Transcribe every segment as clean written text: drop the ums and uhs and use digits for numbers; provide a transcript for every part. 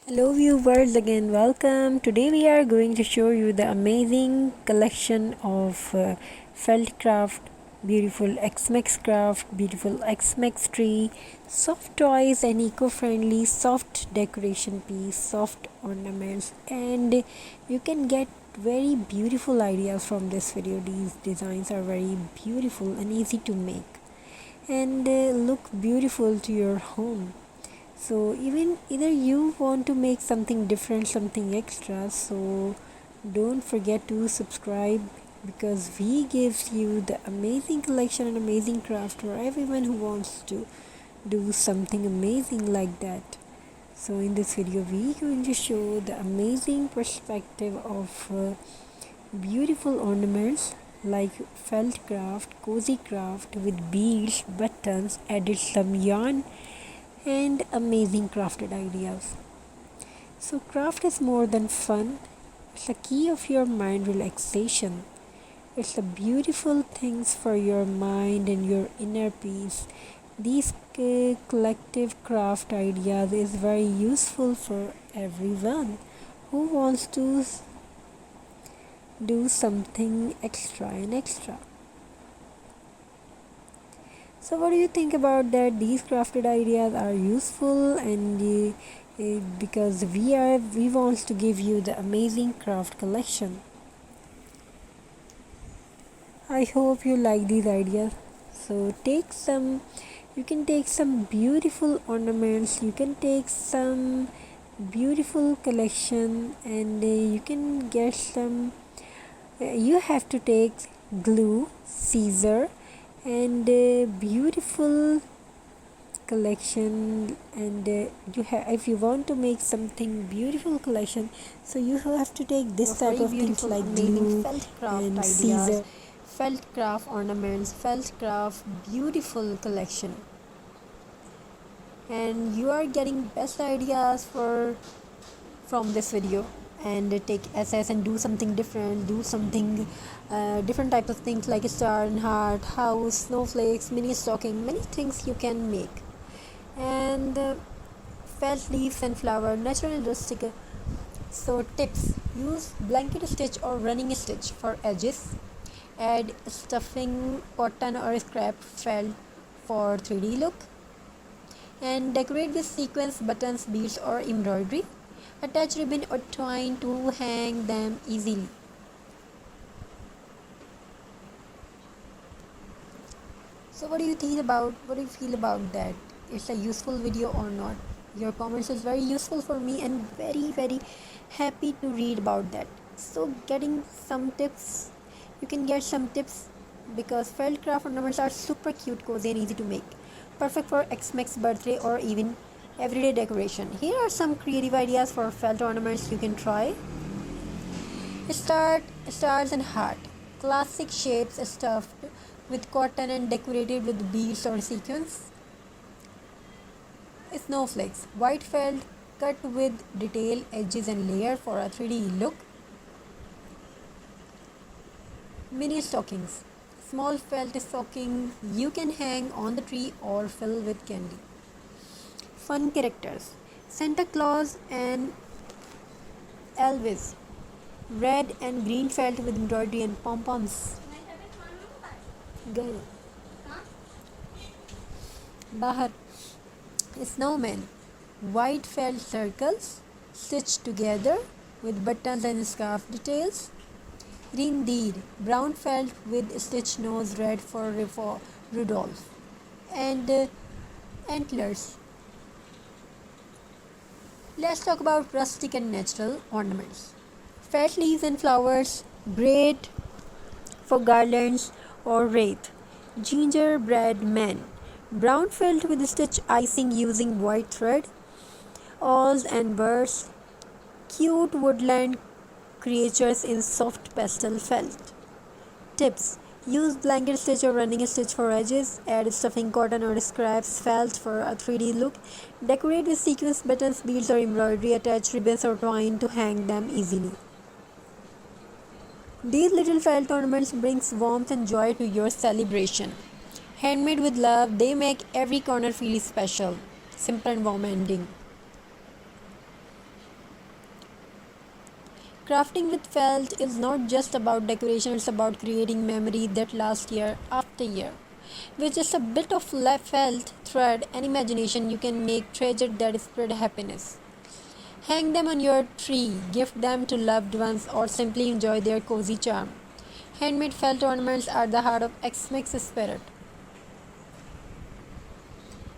Hello viewers, again welcome. Today we are going to show you the amazing collection of felt craft, beautiful X-Mex craft, beautiful X-Mex tree, soft toys and eco-friendly soft decoration piece, soft ornaments, and you can get very beautiful ideas from this video. These designs are very beautiful and easy to make and look beautiful to your home. So even either you want to make something different, something extra, so don't forget to subscribe because we gives you the amazing collection and amazing craft for everyone who wants to do something amazing like that. So in this video we going to show the amazing perspective of beautiful ornaments like felt craft, cozy craft with beads, buttons, added some yarn and amazing crafted ideas. So, craft is more than fun, it's a key of your mind relaxation. It's a beautiful things for your mind and your inner peace. These collective craft ideas is very useful for everyone who wants to do something extra and extra. So what do you think about that? These crafted ideas are useful and because we want to give you the amazing craft collection. I hope you like these ideas. So you can take some beautiful ornaments, you can take some beautiful collection and you can get some you have to take glue, scissor and beautiful collection and if you want to make something beautiful collection, so you have to take this type of things like glue felt craft and ideas, scissor. felt craft ornaments, felt craft beautiful collection, and you are getting best ideas from this video and take SS and do something different, do something different types of things like a star and heart, house, snowflakes, mini stocking, many things you can make. And felt leaves and flower, natural and rustic. So tips: use blanket stitch or running stitch for edges, add stuffing, cotton or scrap felt for 3D look, and decorate with sequins, buttons, beads or embroidery. Attach ribbon or twine to hang them easily. So what do you feel about that? It's a useful video or not? Your comments is very useful for me and very happy to read about that. So getting some tips, you can get some tips because felt craft ornaments are super cute, cozy and easy to make. Perfect for X-Mex birthday or even everyday decoration. Here are some creative ideas for felt ornaments you can try. Stars and heart. Classic shapes stuffed with cotton and decorated with beads or sequins. Snowflakes. White felt cut with detailed edges and layer for a 3D look. Mini stockings. Small felt stocking you can hang on the tree or fill with candy. Fun characters. Santa Claus and Elvis. Red and green felt with embroidery and pom-poms. Bahar. Snowman. White felt circles stitched together with buttons and scarf details. Reindeer. Brown felt with stitched nose, red for Rudolph. And antlers. Let's talk about rustic and natural ornaments. Felt leaves and flowers, great for garlands or wreath. Gingerbread man. Brown felt with stitch icing using white thread. Owls and birds. Cute woodland creatures in soft pastel felt. Tips: use blanket stitch or running stitch for edges. Add stuffing, cotton or scraps felt for a 3D look. Decorate with sequins, buttons, beads or embroidery. Attach ribbons or twine to hang them easily. These little felt ornaments brings warmth and joy to your celebration. Handmade with love, they make every corner feel special. Simple and warm ending. Crafting with felt is not just about decoration, it's about creating memory that lasts year after year. With just a bit of felt, thread, and imagination, you can make treasure that spread happiness. Hang them on your tree, gift them to loved ones, or simply enjoy their cozy charm. Handmade felt ornaments are the heart of Xmas spirit.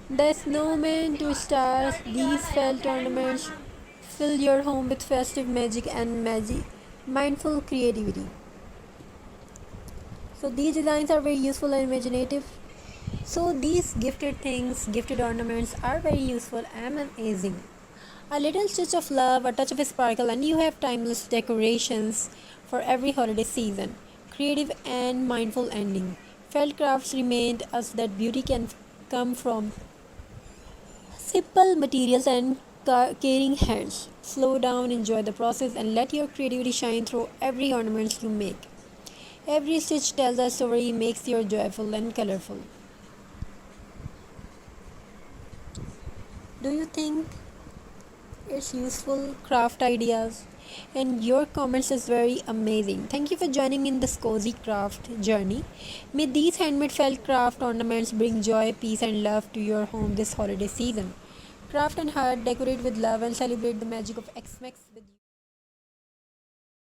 The snowman to stars, these felt ornaments fill your home with festive magic and mindful creativity. So these designs are very useful and imaginative. So these gifted things, gifted ornaments are very useful and amazing. A little touch of love, a touch of sparkle, and you have timeless decorations for every holiday season. Creative and mindful ending. Felt crafts remind us that beauty can come from simple materials and caring hands. Slow down, enjoy the process, and let your creativity shine through every ornament you make. Every stitch tells a story, makes you joyful and colorful. Do you think it's useful craft ideas? And your comments is very amazing. Thank you for joining me in this cozy craft journey. May these handmade felt craft ornaments bring joy, peace, and love to your home this holiday season. Craft and heart, decorate with love, and celebrate the magic of Xmas with you.